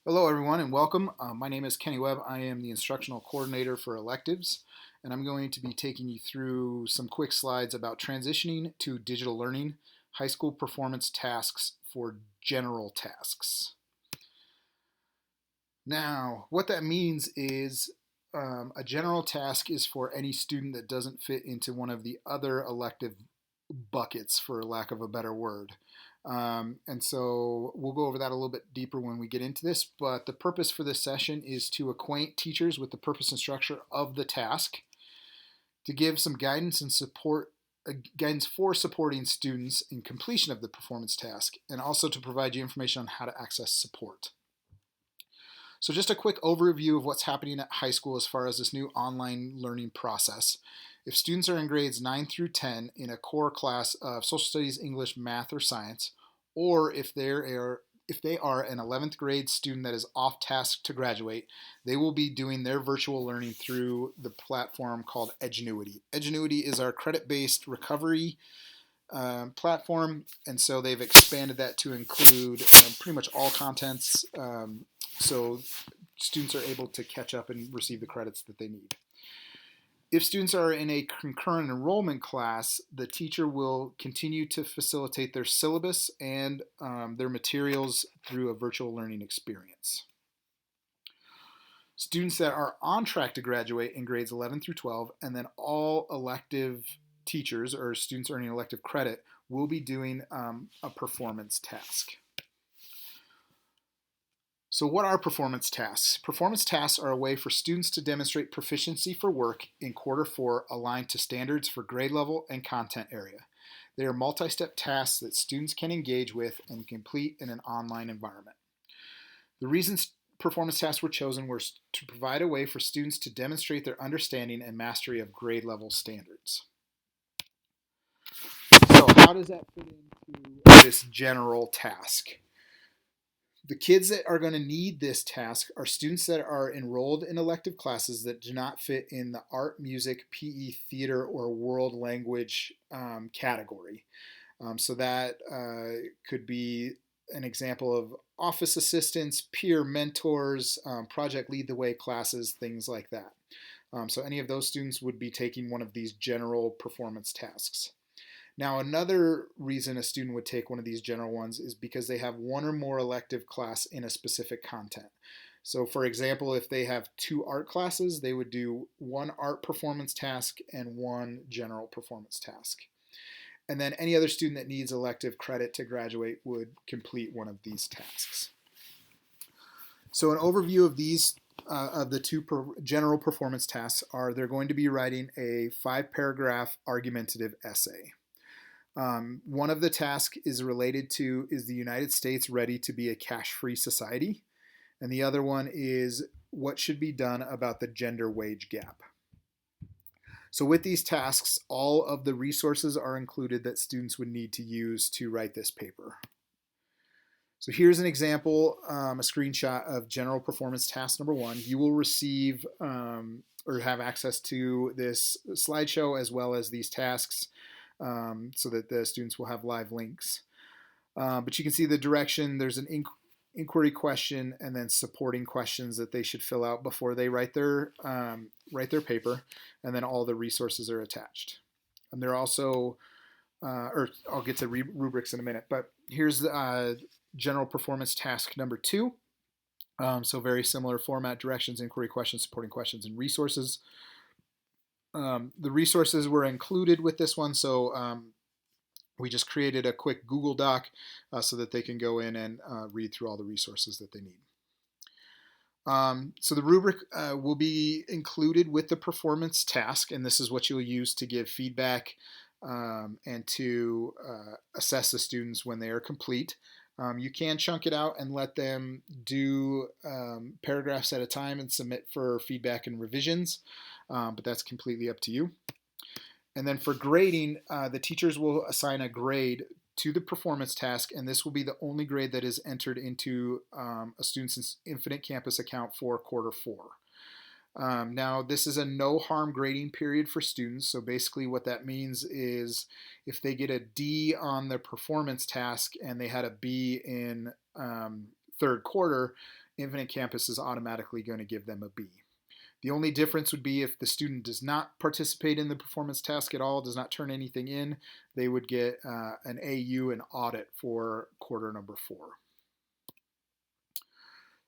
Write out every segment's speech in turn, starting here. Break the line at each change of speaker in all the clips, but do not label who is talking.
Hello, everyone, and welcome. My name is Kenny Webb. I am the instructional coordinator for electives, and I'm going to be taking you through some quick slides about transitioning to digital learning, high school performance tasks for general tasks. Now, what that means is a general task is for any student that doesn't fit into one of the other elective buckets, for lack of a better word. And so we'll go over that a little bit deeper when we get into this. But the purpose for this session is to acquaint teachers with the purpose and structure of the task, to give some guidance and support. Guidance for supporting students in completion of the performance task, and also to provide you information on how to access support. So just a quick overview of what's happening at high school as far as this new online learning process. If students are in grades 9 through 10 in a core class of social studies, English, math, or science, or if they are an 11th grade student that is off task to graduate, they will be doing their virtual learning through the platform called Edgenuity. Edgenuity is our credit-based recovery platform, and so they've expanded that to include pretty much all contents, so students are able to catch up and receive the credits that they need. If students are in a concurrent enrollment class, the teacher will continue to facilitate their syllabus and their materials through a virtual learning experience. Students that are on track to graduate in grades 11 through 12, and then all elective teachers or students earning elective credit will be doing a performance task. So what are performance tasks? Performance tasks are a way for students to demonstrate proficiency for work in quarter 4 aligned to standards for grade level and content area. They are multi-step tasks that students can engage with and complete in an online environment. The reasons performance tasks were chosen were to provide a way for students to demonstrate their understanding and mastery of grade level standards. So how does that fit into this general task? The kids that are going to need this task are students that are enrolled in elective classes that do not fit in the art, music, PE, theater, or world language category. So that could be an example of office assistants, peer mentors, project lead the way classes, things like that. So any of those students would be taking one of these general performance tasks. Now, another reason a student would take one of these general ones is because they have one or more elective class in a specific content. So for example, if they have 2 art classes, they would do one art performance task and one general performance task. And then any other student that needs elective credit to graduate would complete one of these tasks. So an overview of these of the 2 general performance tasks are they're going to be writing a 5-paragraph argumentative essay. One of the tasks is related to, is the United States ready to be a cash-free society? And the other one is, what should be done about the gender wage gap? So with these tasks, all of the resources are included that students would need to use to write this paper. So here's an example, a screenshot of general performance task number 1. You will receive or have access to this slideshow as well as these tasks so that the students will have live links. But you can see the direction. There's an inquiry question and then supporting questions that they should fill out before they write their paper, and then all the resources are attached. And they're also, or I'll get to rubrics in a minute, but here's general performance task number 2. So very similar format: directions, inquiry questions, supporting questions, and resources. The resources were included with this one, so we just created a quick Google Doc so that they can go in and read through all the resources that they need. So the rubric will be included with the performance task, and this is what you'll use to give feedback and to assess the students when they are complete. You can chunk it out and let them do paragraphs at a time and submit for feedback and revisions, but that's completely up to you. And then for grading, the teachers will assign a grade to the performance task, and this will be the only grade that is entered into a student's Infinite Campus account for quarter 4. Now, this is a no harm grading period for students. So basically what that means is if they get a D on their performance task and they had a B in third quarter, Infinite Campus is automatically going to give them a B. The only difference would be if the student does not participate in the performance task at all, does not turn anything in, they would get an AU, an audit, for quarter number 4.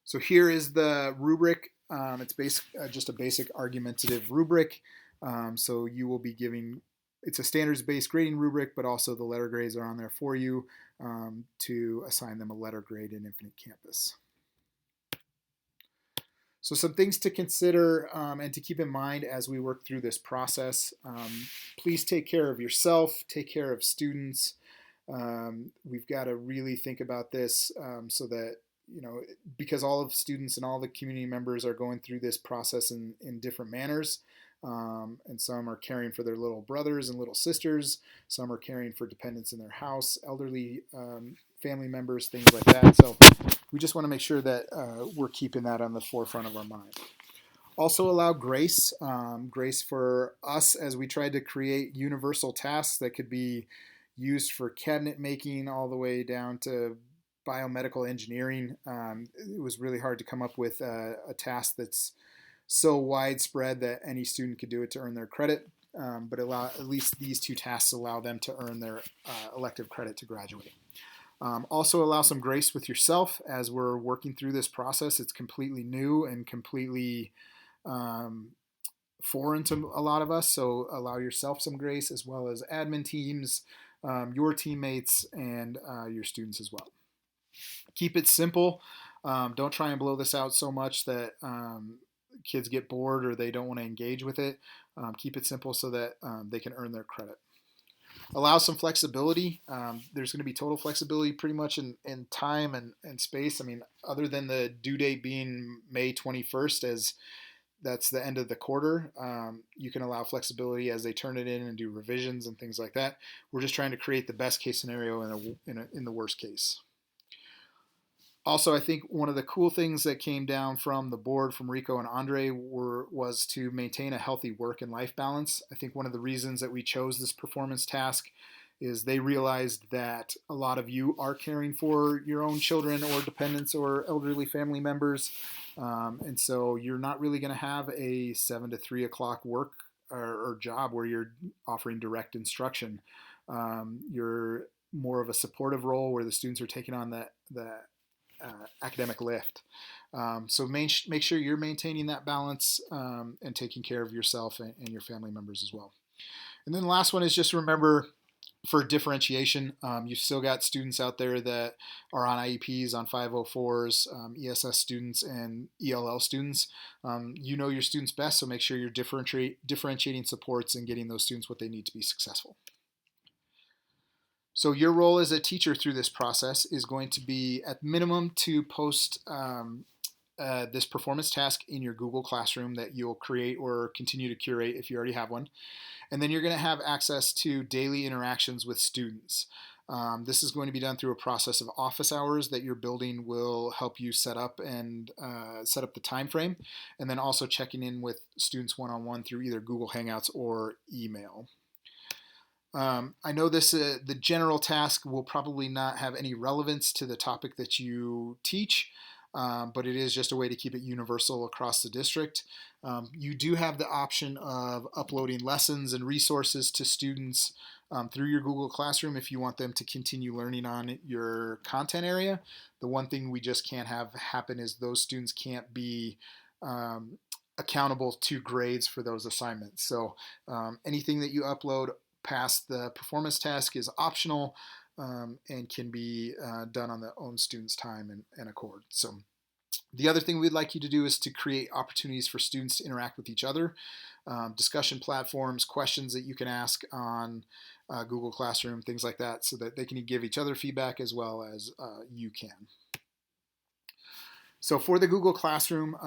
So here is the rubric. It's just a basic argumentative rubric. So you will be giving, it's a standards-based grading rubric, but also the letter grades are on there for you to assign them a letter grade in Infinite Campus. So some things to consider and to keep in mind as we work through this process. Please take care of yourself, take care of students. We've got to really think about this so that, because all of the students and all the community members are going through this process in different manners. And some are caring for their little brothers and little sisters. Some are caring for dependents in their house, elderly family members, things like that. So we just want to make sure that we're keeping that on the forefront of our mind. Also allow grace, grace for us as we try to create universal tasks that could be used for cabinet making all the way down to biomedical engineering. It was really hard to come up with a task that's so widespread that any student could do it to earn their credit, but at least these 2 tasks allow them to earn their elective credit to graduate. Also allow some grace with yourself as we're working through this process. It's completely new and completely foreign to a lot of us, so allow yourself some grace, as well as admin teams, your teammates, and your students as well. Keep it simple. Don't try and blow this out so much that kids get bored or they don't want to engage with it. Keep it simple so that they can earn their credit. Allow some flexibility. There's going to be total flexibility pretty much in time and space. I mean, other than the due date being May 21st, as that's the end of the quarter, you can allow flexibility as they turn it in and do revisions and things like that. We're just trying to create the best case scenario in the worst case. Also, I think one of the cool things that came down from the board, from Rico and Andre, was to maintain a healthy work and life balance. I think one of the reasons that we chose this performance task is they realized that a lot of you are caring for your own children or dependents or elderly family members. And so you're not really going to have a 7 to 3 o'clock work or job where you're offering direct instruction. You're more of a supportive role where the students are taking on the academic lift. So make sure you're maintaining that balance and taking care of yourself and your family members as well. And then the last one is just remember, for differentiation, you've still got students out there that are on IEPs, on 504s, ESS students, and ELL students. You know your students best, so make sure you're differentiating supports and getting those students what they need to be successful. So your role as a teacher through this process is going to be, at minimum, to post this performance task in your Google Classroom that you'll create or continue to curate if you already have one. And then you're going to have access to daily interactions with students. This is going to be done through a process of office hours that your building will help you set up and set up the time frame, and then also checking in with students one-on-one through either Google Hangouts or email. I know the general task will probably not have any relevance to the topic that you teach, but it is just a way to keep it universal across the district. You do have the option of uploading lessons and resources to students through your Google Classroom if you want them to continue learning on your content area. The one thing we just can't have happen is those students can't be accountable to grades for those assignments. So anything that you upload past the performance task is optional and can be done on the own students' time and accord. So the other thing we'd like you to do is to create opportunities for students to interact with each other, discussion platforms, questions that you can ask on Google Classroom, things like that, so that they can give each other feedback as well as you can. So for the Google Classroom,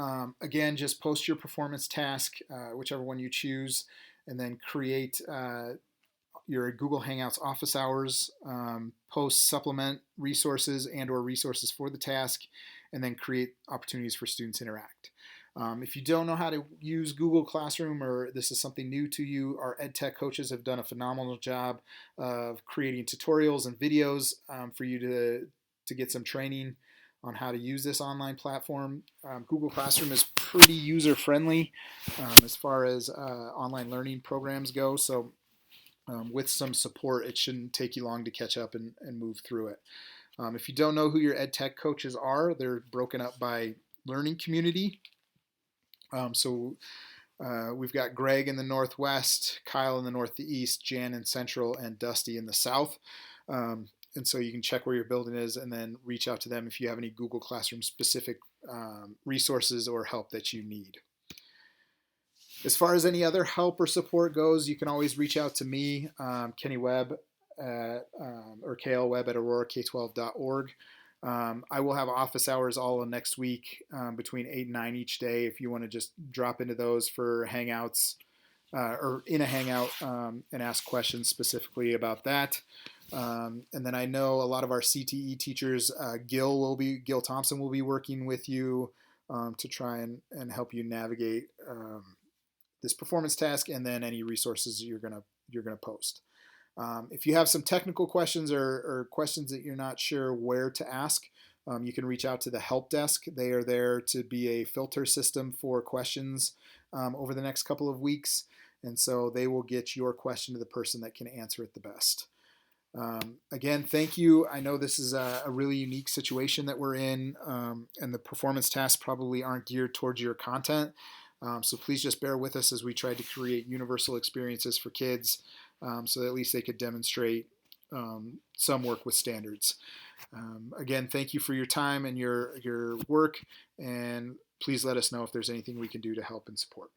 again, just post your performance task, whichever one you choose, and then create your Google Hangouts office hours, post supplement resources and or resources for the task, and then create opportunities for students to interact. If you don't know how to use Google Classroom, or this is something new to you, our ed tech coaches have done a phenomenal job of creating tutorials and videos for you to get some training on how to use this online platform. Google Classroom is pretty user-friendly as far as online learning programs go, so with some support, it shouldn't take you long to catch up and move through it. If you don't know who your ed tech coaches are, they're broken up by learning community. We've got Greg in the Northwest, Kyle in the Northeast, Jan in Central, and Dusty in the South. And so you can check where your building is and then reach out to them if you have any Google Classroom specific resources or help that you need. As far as any other help or support goes, you can always reach out to me, Kenny Webb, or KL Webb at aurorak12.org. I will have office hours all of next week between 8 and 9 each day if you want to just drop into those for hangouts or in a hangout and ask questions specifically about that. And then I know a lot of our CTE teachers, Gil Thompson will be working with you to try and help you navigate this performance task and then any resources you're gonna post. If you have some technical questions or questions that you're not sure where to ask, you can reach out to the help desk. They are there to be a filter system for questions over the next couple of weeks. And so they will get your question to the person that can answer it the best. Again, thank you. I know this is a really unique situation that we're in, and the performance tasks probably aren't geared towards your content. So please just bear with us as we try to create universal experiences for kids so that at least they could demonstrate some work with standards. Again, thank you for your time and your work, and please let us know if there's anything we can do to help and support.